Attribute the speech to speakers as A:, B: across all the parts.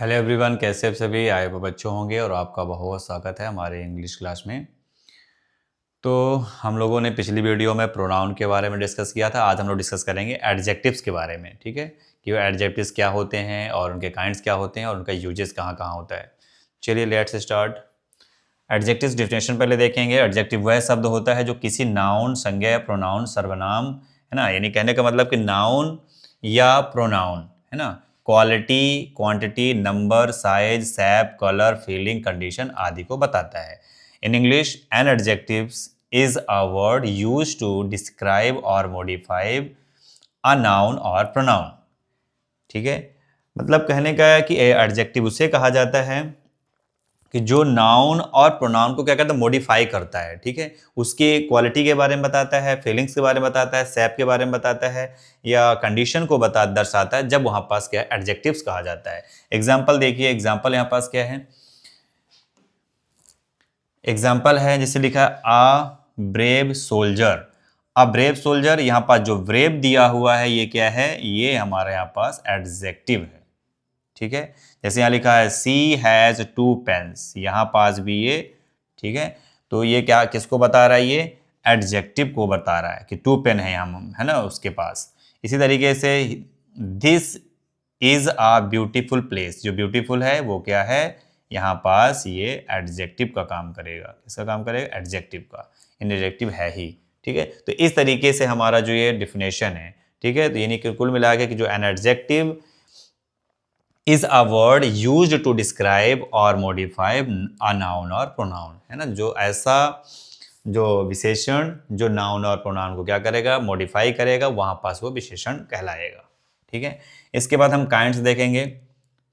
A: Hello everyone, कैसे आप सभी आए हुए बच्चों होंगे और आपका बहुत बहुत स्वागत है हमारे इंग्लिश क्लास में। तो हम लोगों ने पिछली वीडियो में प्रोनाउन के बारे में डिस्कस किया था। आज हम लोग डिस्कस करेंगे एडजेक्टिव्स के बारे में। ठीक है कि वो एडजेक्टिव्स क्या होते हैं और उनके काइंड्स क्या होते हैं और उनका यूजेस कहाँ कहाँ होता है। चलिए लेट्स स्टार्ट। एडजेक्टिव्स डेफिनेशन पहले देखेंगे। एडजेक्टिव वह शब्द होता है जो किसी नाउन, संज्ञा या प्रोनाउन, सर्वनाम, है ना, यानी कहने का मतलब कि नाउन या प्रोनाउन, है ना, quality, quantity, number, size, shape, colour, feeling, condition आदि को बताता है। In English an adjectives is a word used to describe और मॉडिफाई अ नाउन और प्रोनाउन। ठीक है, मतलब कहने का है कि एडजेक्टिव उसे कहा जाता है कि जो नाउन और प्रोनाउन को क्या करता है, मॉडिफाई करता है। ठीक है, उसकी क्वालिटी के बारे में बताता है, फीलिंग्स के बारे में बताता है, शेप के बारे में बताता है या कंडीशन को दर्शाता है, जब वहां पास क्या है, एडजेक्टिव्स कहा जाता है। एग्जाम्पल देखिए, एग्जाम्पल यहाँ पास क्या है, एग्जाम्पल है जैसे लिखा है a brave soldier. A brave soldier, यहाँ पास जो ब्रेव दिया हुआ है ये क्या है, ये हमारे यहाँ पास एडजेक्टिव है। ठीक है, जैसे यहाँ लिखा है सी हैज टू पेन्स, यहाँ पास भी ये। ठीक है, तो ये क्या किसको बता रहा है, ये एडजेक्टिव को बता रहा है कि टू पेन है हम, है ना, उसके पास। इसी तरीके से this is a beautiful place, जो ब्यूटीफुल है वो क्या है, यहाँ पास ये एडजेक्टिव का काम करेगा। किसका काम करेगा, एडजेक्टिव का। एडजेक्टिव है ही। ठीक है, तो इस तरीके से हमारा जो ये डिफिनेशन है। ठीक है, तो यानी कि कुल मिला के कि जो an adjective is a word used to describe और मॉडिफाई अ नाउन और प्रोनाउन, है ना, जो ऐसा जो विशेषण जो नाउन और प्रोनाउन को क्या करेगा, मॉडिफाई करेगा, वहां पास वो विशेषण कहलाएगा। ठीक है, इसके बाद हम काइंड्स देखेंगे।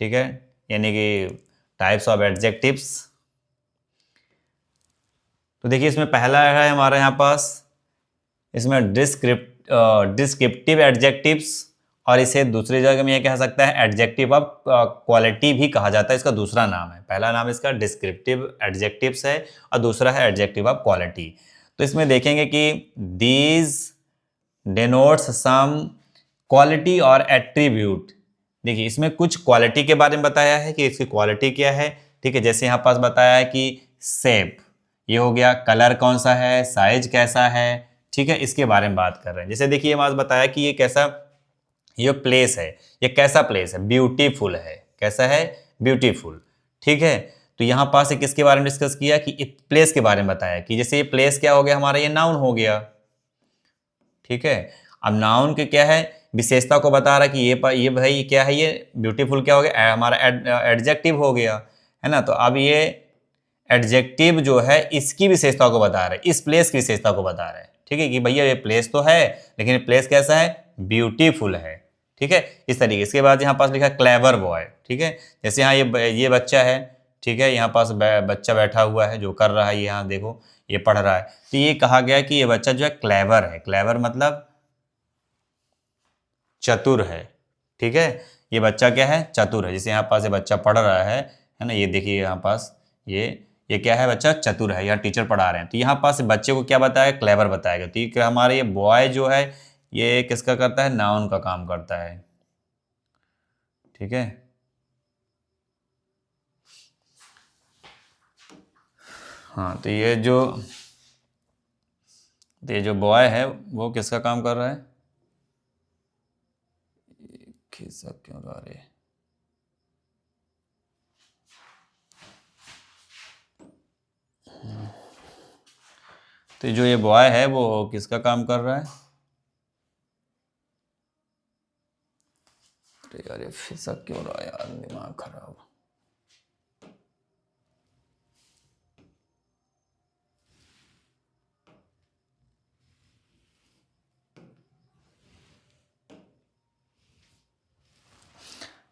A: ठीक है, यानी कि टाइप्स ऑफ एडजेक्टिव्स। तो देखिए इसमें पहला है हमारे यहाँ पास, इसमें डिस्क्रिप्टिव एडजेक्टिव्स, और इसे दूसरी जगह में ये कह सकता है एडजेक्टिव ऑफ क्वालिटी भी कहा जाता है। इसका दूसरा नाम है, पहला नाम इसका डिस्क्रिप्टिव एडजेक्टिव्स है और दूसरा है एडजेक्टिव ऑफ क्वालिटी। तो इसमें देखेंगे कि दीज डेनोट्स सम क्वालिटी और एट्रीब्यूट। देखिए इसमें कुछ क्वालिटी के बारे में बताया है कि इसकी क्वालिटी क्या है। ठीक है, जैसे यहाँ पास बताया है कि शेप, ये हो गया, कलर कौन सा है, साइज कैसा है। ठीक है, इसके बारे में बात कर रहे हैं। जैसे देखिए ये बात बताया कि ये कैसा, ये प्लेस है, ये कैसा प्लेस है, ब्यूटीफुल है। कैसा है, ब्यूटीफुल। ठीक है, तो यहाँ पास एक किसके बारे में डिस्कस किया कि प्लेस के बारे में बताया कि जैसे ये प्लेस क्या हो गया हमारा, ये नाउन हो गया। ठीक है, अब नाउन के क्या है, विशेषता को बता रहा है कि ये भाई क्या है, ये ब्यूटीफुल क्या हो गया, हमारा एडजेक्टिव हो गया, है ना। तो अब ये एडजेक्टिव जो है इसकी विशेषता को बता रहे हैं, इस प्लेस की विशेषता को बता रहे हैं। ठीक है, कि भैया ये प्लेस तो है लेकिन ये प्लेस कैसा है, ब्यूटीफुल है। ठीक है, इस तरीके। इसके बाद यहाँ पास लिखा है क्लेवर बॉय। ठीक है, जैसे यहाँ ये बच्चा है। ठीक है, यहाँ पास बच्चा बैठा हुआ है जो कर रहा है, यहाँ देखो ये पढ़ रहा है। तो ये कहा गया कि ये बच्चा जो है क्लेवर है। क्लेवर मतलब चतुर है। ठीक है, ये बच्चा क्या है, चतुर है। जैसे यहाँ पास ये बच्चा पढ़ रहा है ना, ये देखिए यहाँ पास ये क्या है, बच्चा चतुर है, यहाँ टीचर पढ़ा रहे हैं। तो यहाँ पास बच्चे को क्या बताया, क्लेवर बताएगा। तो ये हमारे ये बॉय जो है ये किसका करता है, नाउन का काम करता है। ठीक है, हाँ, तो ये जो बॉय है वो किसका काम कर रहा है, खिसक क्यों रहा है। तो जो ये बॉय है वो किसका काम कर रहा है, अरे यार ये फिसक क्यों रहा है यार, दिमाग खराब।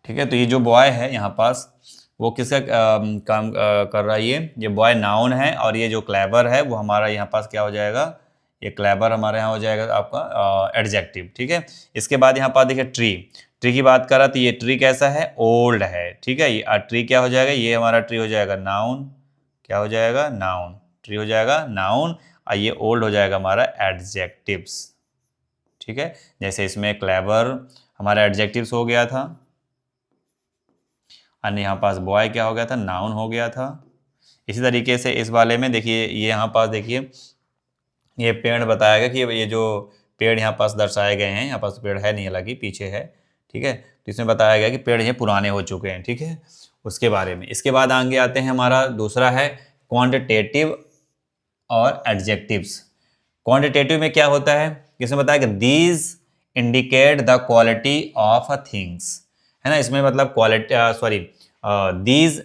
A: ठीक है, तो ये जो बॉय है यहाँ पास वो किसका काम कर रहा है, ये बॉय नाउन है, और ये जो क्लेवर है वो हमारा यहाँ पास क्या हो जाएगा, ये क्लेवर हमारे यहाँ हो जाएगा आपका एडजेक्टिव। ठीक है, इसके बाद यहाँ पास देखिए ट्री। ट्री की बात करा तो ये ट्री कैसा है, ओल्ड है। ठीक है, ये ट्री क्या हो जाएगा, ये हमारा ट्री हो जाएगा नाउन। क्या हो जाएगा, नाउन। ट्री हो जाएगा नाउन और ये ओल्ड हो जाएगा हमारा एडजेक्टिव्स। ठीक है, जैसे इसमें क्लेवर हमारा एडजेक्टिव्स हो गया था, और यहाँ पास बॉय क्या हो गया था, नाउन हो गया था। इसी तरीके से इस वाले में देखिए, ये यहाँ पास देखिए ये पेड़ बताया गया कि ये जो पेड़ यहाँ पास दर्शाए गए हैं, यहाँ पास पेड़ है नहीं, हालांकि पीछे है, ठीक है। तो इसमें बताया गया कि पेड़ ये पुराने हो चुके हैं, ठीक है, उसके बारे में। इसके बाद आगे आते हैं, हमारा दूसरा है क्वांटिटेटिव और एडजेक्टिव्स। क्वांटिटेटिव में क्या होता है, इसमें बताया कि these indicate the quality of a things, है ना। इसमें मतलब quality, sorry, these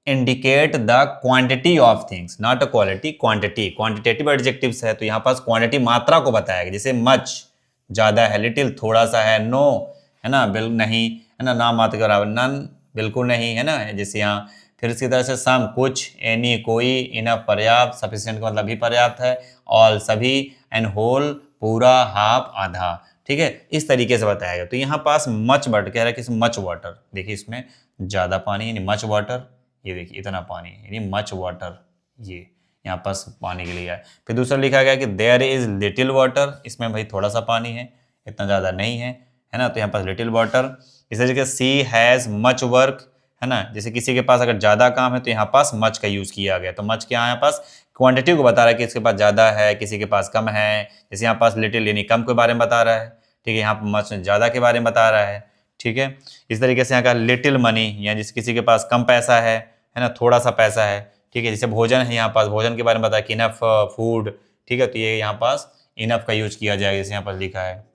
A: indicate the quantity of things, not a quality, quantity. Quantitative adjectives है तो यहाँ पास क्वांटिटी, मात्रा को बताया गया, जैसे मच ज़्यादा है, लिटिल थोड़ा सा है, नो है ना, बिल्कुल नहीं, है ना, ना मात्र के बराबर, नन बिल्कुल नहीं, है ना, जैसे यहाँ। फिर इसकी तरह से सम कुछ, एनी कोई, इनफ पर्याप्त, सफिशिएंट का मतलब भी पर्याप्त है, ऑल सभी, एंड होल पूरा, हाफ आधा, ठीक है, इस तरीके से बताया गया। तो यहाँ पास मच वाटर कह रहा है कि मच वाटर, देखिए इसमें ज़्यादा पानी यानी मच वाटर, ये देखिए इतना पानी यानी मच वाटर, ये यहाँ पास पानी के लिए है। फिर दूसरा लिखा गया कि देयर इज लिटिल वाटर, इसमें भाई थोड़ा सा पानी है, इतना ज़्यादा नहीं है ना, तो यहाँ पास लिटिल वाटर। इस तरीके से सी हैज़ मच वर्क, है ना, जैसे किसी के पास अगर ज़्यादा काम है तो यहाँ पास मच का यूज़ किया गया। तो मच क्या है, यहाँ पास क्वांटिटी को बता रहा है कि इसके पास ज़्यादा है, किसी के पास कम है। जैसे यहाँ पास लिटिल यानी कम के बारे में बता रहा है, ठीक है, यहाँ पर मच ज़्यादा के बारे में बता रहा है, ठीक है। इस तरीके से यहाँ का लिटिल मनी, या जिस किसी के पास कम पैसा है ना, थोड़ा सा पैसा है, ठीक है। जैसे भोजन है, यहाँ पास भोजन के बारे में बताया कि इनफ फूड, ठीक है, तो ये यहाँ पास इनफ का यूज किया जाएगा, जैसे यहाँ पर लिखा है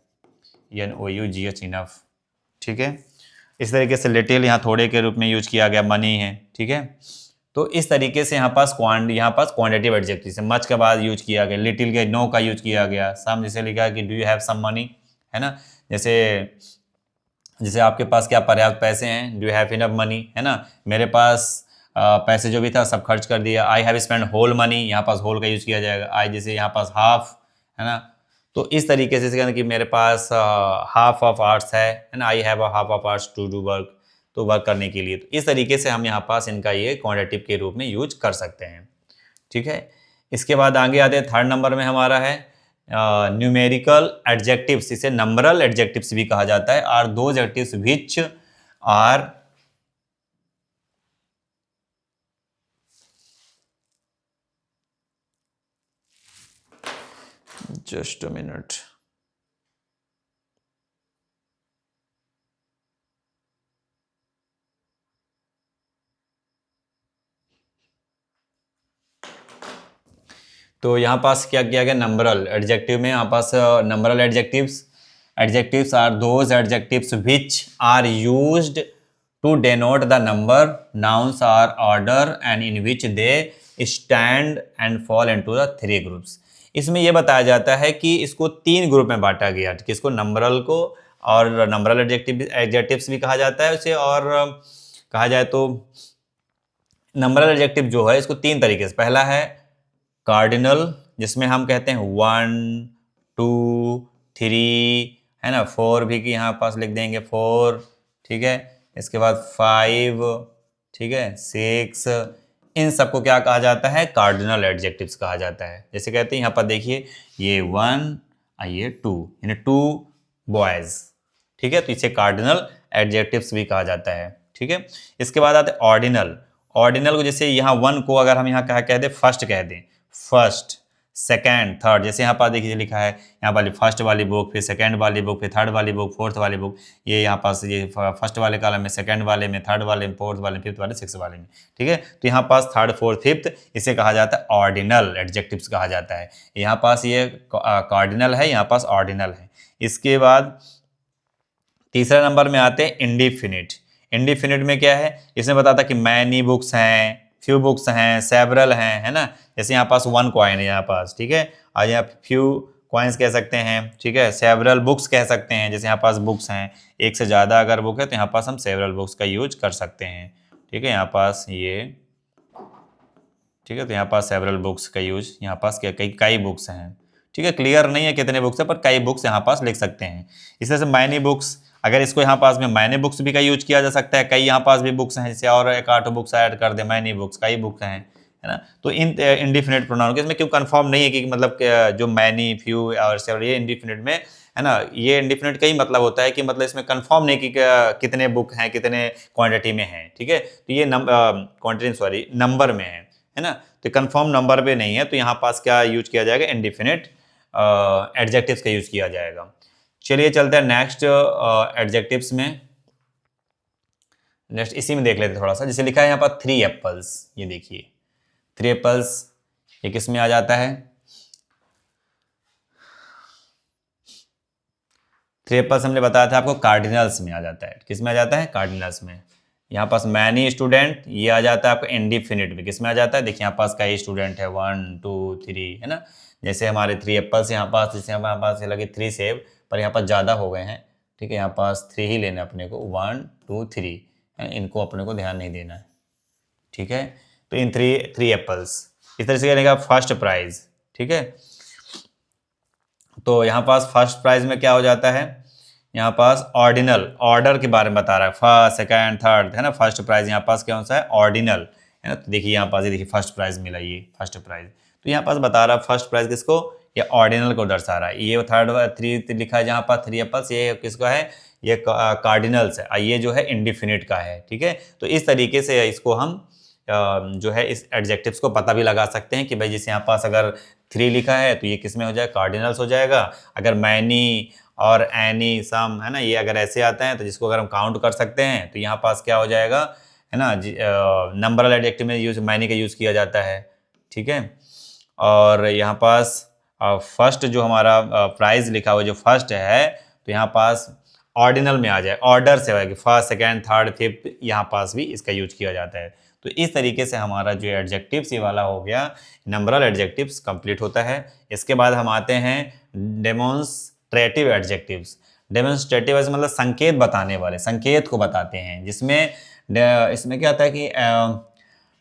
A: NOUGH, इनफ, ठीक है। इस तरीके से लिटिल यहाँ थोड़े के रूप में यूज किया गया, मनी है, ठीक है। तो इस तरीके से यहाँ पास क्वांटिटेटिव एडजेक्टिव से मच के बाद यूज किया गया, लिटिल के नो का यूज किया गया, सम जैसे लिखा है कि do you have some money, है ना, जैसे जैसे आपके पास क्या पर्याप्त पैसे हैं, do you have enough money, है ना, मेरे पास पैसे जो भी था सब खर्च कर दिया, I have spend whole money, यहाँ पास होल का यूज किया जाएगा, आई जैसे यहाँ पास हाफ, है ना। तो इस तरीके से कहना कि मेरे पास हाफ ऑफ आवर्स है ना, I have half of hours to do work, तो वर्क करने के लिए। तो इस तरीके से हम यहाँ पास इनका ये क्वांटिटिव के रूप में यूज कर सकते हैं, ठीक है। इसके बाद आगे आते हैं, थर्ड नंबर में हमारा है न्यूमेरिकल एडजेक्टिव्स, इसे नंबरल एडजेक्टिव्स भी कहा जाता है, आर दो adjectives which are just a minute, तो यहाँ पास क्या किया गया, नंबरल एडजेक्टिव में यहाँ पास numeral adjectives are those adjectives which are used to denote the number, nouns are order and in which they stand and fall into the three groups. इसमें यह बताया जाता है कि इसको तीन ग्रुप में बांटा गया, किसको, नंबरल को, और नंबरल एडजेक्टिव्स भी कहा जाता है उसे, और कहा जाए तो नंबरल एडजेक्टिव जो है इसको तीन तरीके से, पहला है कार्डिनल, जिसमें हम कहते हैं 1 2 3, है ना, 4 भी कि यहाँ पास लिख देंगे 4, ठीक है। इसके बाद 5, ठीक है, 6, इन सबको क्या कहा जाता है, कार्डिनल एडजेक्टिव्स कहा जाता है। जैसे कहते हैं यहाँ पर देखिए, ये 1 ये 2, यानी 2 बॉयज, ठीक है, तो इसे कार्डिनल एडजेक्टिव्स भी कहा जाता है, ठीक है। इसके बाद आते हैं ऑर्डिनल। ऑर्डिनल को जैसे यहाँ 1 को अगर हम यहाँ कह दें फर्स्ट, कह दें फर्स्ट, सेकेंड, थर्ड, जैसे यहाँ पर देखिए लिखा है, यहाँ वाली फर्स्ट वाली बुक, फिर सेकेंड वाली बुक, फिर थर्ड वाली बुक, फोर्थ वाली बुक, ये यहाँ पास ये फर्स्ट वाले कॉलम में, सेकेंड वाले में, थर्ड वाले में, फोर्थ वाले में, फिफ्थ वाले, सिक्स वाले में, ठीक है। तो यहाँ पास थर्ड, फोर्थ, फिफ्थ, इसे कहा जाता है ऑर्डिनल एडजेक्टिव्स कहा जाता है। यहाँ पास ये कार्डिनल है, यहाँ पास ऑर्डिनल है। इसके बाद तीसरा नंबर में आते हैं इंडिफिनिट। इंडिफिनिट में क्या है, इसमें बताता कि मैनी बुक्स हैं, फ्यू बुक्स हैं, सेवरल हैं, है ना। जैसे यहाँ पास 1 कॉइन है यहाँ पास, ठीक है, और यहाँ फ्यू कॉइन्स कह सकते हैं, ठीक है, सेवरल बुक्स कह सकते हैं, जैसे यहाँ पास बुक्स हैं, एक से ज़्यादा अगर बुक है तो यहाँ पास हम सेवरल बुक्स का यूज कर सकते हैं, ठीक है। यहाँ पास ये, ठीक है, तो यहाँ पास सेवरल बुक्स का यूज, यहाँ पास क्या कई बुक्स हैं, ठीक है, क्लियर नहीं है कितने बुक्स है, पर कई बुक्स यहाँ पास लिख सकते हैं। इस तरह से मैनी बुक्स, अगर इसको यहाँ पास में मैनी बुक्स भी का यूज किया जा सकता है, कई यहाँ पास भी बुक्स हैं, जैसे और एक आठ बुक्स ऐड कर दे, मैनी बुक्स, कई बुक्स हैं, है ना। तो इन इंडिफिनिट प्रोनाउन के इसमें क्यों कंफर्म नहीं है कि मतलब जो मैनी, फ्यू और सेवरल, ये इंडिफिनिट में है ना। ये इंडिफिनिट का ही मतलब होता है कि मतलब इसमें कंफर्म नहीं कि कितने बुक हैं, कितने क्वांटिटी में हैं, ठीक है। तो ये क्वांटिटी सॉरी नंबर में है ना। तो कंफर्म नंबर पे नहीं है, तो यहाँ पास क्या यूज किया जाएगा, इंडिफिनिट एडजेक्टिव्स का यूज किया जाएगा। चलिए चलते हैं नेक्स्ट एडजेक्टिव्स में। नेक्स्ट इसी में देख लेते हैं थोड़ा सा। जैसे लिखा है यहाँ पर 3 एप्पल्स, ये देखिए 3 एप्पल्स, ये किस में आ जाता है, 3 एप्पल्स हमने बताया था आपको कार्डिनल्स में आ जाता है। किस में आ जाता है, कार्डिनल्स में। यहाँ पास मैनी स्टूडेंट, ये आ जाता है आपका इंडिफिनिट में। किस में आ जाता है, देखिए यहाँ पास कई स्टूडेंट है, 1 2 3, है ना। जैसे हमारे 3 एप्पल्स यहाँ पास, जैसे हमारे पास लगे 3 सेब, पर यहाँ पास ज़्यादा हो गए हैं, ठीक है। यहाँ पास 3 ही लेना अपने को, 1 2 3, इनको अपने को ध्यान नहीं देना है, ठीक है। तो इन 3 एप्पल्स, इस तरह से लेगा फर्स्ट प्राइज, ठीक है। तो यहाँ पास फर्स्ट प्राइज में क्या हो जाता है, यहाँ पास ऑर्डिनल, ऑर्डर के बारे में बता रहा है, फर्स्ट सेकंड थर्ड, है ना। फर्स्ट प्राइज यहाँ पास क्या होता है, ऑर्डिनल, है ना। तो देखिए यहाँ पास, ये देखिए फर्स्ट प्राइज मिला, ये फर्स्ट प्राइज। तो यहाँ पास बता रहा है फर्स्ट प्राइज किसको, ये ऑर्डिनल को दर्शा रहा है। ये थर्ड 3 लिखा है जहाँ पास 3 एप्पल्स, ये किसका है, ये कार्डिनल्स है, ये जो है इंडिफिनिट का है, ठीक है। तो इस तरीके से इसको हम जो है इस एडजेक्टिव्स को पता भी लगा सकते हैं कि भाई जैसे यहाँ पास अगर 3 लिखा है तो ये किस में हो जाएगा, कार्डिनल्स हो जाएगा। अगर मैनी और एनी सम, है ना, ये अगर ऐसे आते हैं तो जिसको अगर हम काउंट कर सकते हैं तो यहाँ पास क्या हो जाएगा, है ना, नंबरल एडजेक्टिव में यूज मैनी का यूज़ किया जाता है, ठीक है। और यहाँ पास फर्स्ट जो हमारा प्राइज लिखा हुआ जो फर्स्ट है, तो यहाँ पास ऑर्डिनल में आ जाए, ऑर्डर से होगा कि फर्स्ट सेकेंड थर्ड फिफ्थ, यहाँ पास भी इसका यूज किया जाता है। तो इस तरीके से हमारा जो एडजेक्टिव्स ये वाला हो गया, नंबरल एडजेक्टिव्स कंप्लीट होता है। इसके बाद हम आते हैं डेमोन्स्ट्रेटिव एडजेक्टिव्स। डेमोन्स्ट्रेटिव मतलब संकेत बताने वाले, संकेत को बताते हैं, जिसमें इसमें क्या होता है कि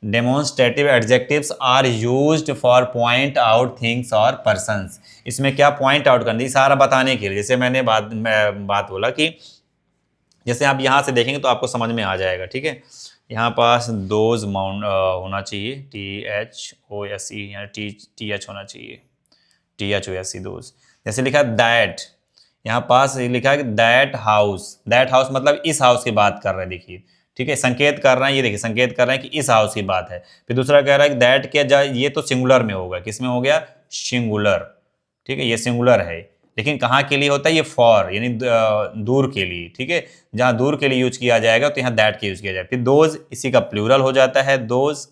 A: demonstrative adjectives are used for point out things और पर्सन्स। इसमें क्या पॉइंट आउट करनी, सारा बताने के लिए। जैसे मैंने बात बोला कि जैसे आप यहाँ से देखेंगे तो आपको समझ में आ जाएगा, ठीक है। यहाँ पास दोज माउंट होना चाहिए, THOSE, यहाँ TH होना चाहिए, THOSE दोज। जैसे लिखा है दैट, यहाँ पास लिखा है कि दैट हाउस, दैट हाउस मतलब इस हाउस की बात कर रहे हैं, देखिए, ठीक है। संकेत कर रहे हैं, ये देखिए संकेत कर रहे हैं कि इस हाउस की बात है। फिर दूसरा कह रहा है कि दैट क्या जाए, ये तो सिंगुलर में होगा, किस में हो गया, सिंगुलर, ठीक है। ये सिंगुलर है, लेकिन कहाँ के लिए होता है, ये फॉर यानी दूर के लिए, ठीक है। जहाँ दूर के लिए यूज किया जाएगा तो यहाँ दैट के यूज किया जाएगा। फिर दोज, इसी का प्लूरल हो जाता है, दोज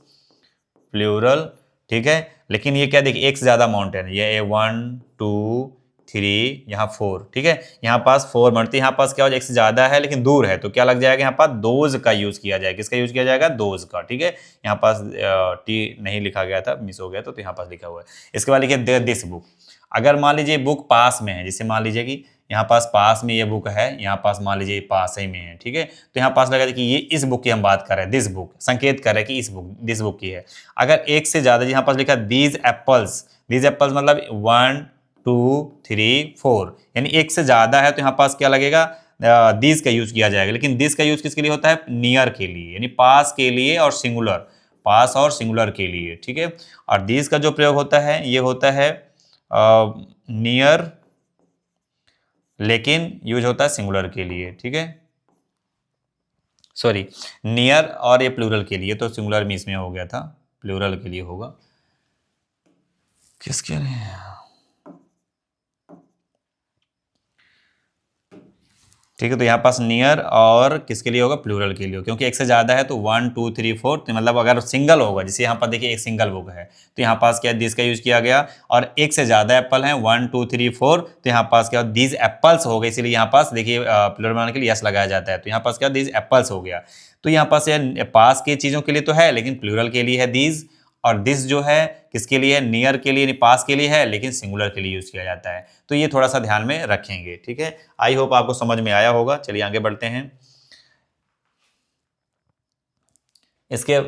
A: प्लूरल, ठीक है। लेकिन ये क्या देखिए एक से ज्यादा माउंटेन है, ये 1 2 3, यहाँ 4, ठीक है। यहाँ पास 4 मरती, यहाँ पास क्या हो जाए, एक से ज्यादा है लेकिन दूर है, तो क्या लग जाएगा, यहाँ पास दोज का यूज किया जाएगा। किसका यूज किया जाएगा, दोज का, ठीक है। यहाँ पास टी नहीं लिखा गया था, मिस हो गया, तो यहाँ पास लिखा हुआ है। इसके बाद लिखिए दिस बुक। अगर मान लीजिए बुक पास में है, जैसे मान लीजिए कि यहाँ पास में ये बुक है, यहाँ पास मान लीजिए पास ही में है, ठीक है। तो यहाँ पास लगा कि ये इस बुक की हम बात कर रहे हैं, दिस बुक, संकेत कर रहे हैं कि इस बुक, दिस बुक की है। अगर एक से ज्यादा, यहाँ पास लिखा दीज एप्पल्स, दीज एप्पल्स मतलब 1 2 3 4, यानी एक से ज्यादा है, तो यहाँ पास क्या लगेगा, दिस का यूज किया जाएगा। लेकिन दिस का यूज किसके लिए होता है, नियर के लिए, यानी पास के लिए और सिंगुलर, पास और सिंगुलर के लिए, ठीक है। और दिस का जो प्रयोग होता है ये होता है नियर, लेकिन यूज होता है सिंगुलर के लिए, ठीक है। सॉरी, नियर और ये प्लूरल के लिए, तो सिंगुलर में इसमें हो गया था, प्लूरल के लिए होगा, किसके लिए, ठीक है। तो यहाँ पास नियर और किसके लिए होगा, प्लूरल के लिए होगा, क्योंकि एक से ज्यादा है तो 1 2 3 4, तो मतलब अगर सिंगल होगा, जैसे यहाँ पर देखिए एक सिंगल बुक है, तो यहाँ पास क्या दिस का यूज किया गया। और एक से ज्यादा एप्पल है, 1 2 3 4, तो यहाँ पास क्या दीज एप्पल्स हो गए, इसीलिए यहाँ पास देखिए प्लूरल बनाने के लिए यस लगाया जाता है। तो यहाँ पास क्या दीज एप्पल्स हो गया। तो यहाँ पास पास के चीजों के लिए तो है, लेकिन प्लूरल के लिए है दीज, और दिस जो है किसके लिए, नियर के लिए, पास के लिए है, लेकिन सिंगुलर के लिए यूज किया जाता है। तो ये थोड़ा सा ध्यान में रखेंगे, ठीक है। आई होप आपको समझ में आया होगा। चलिए आगे बढ़ते हैं। इसके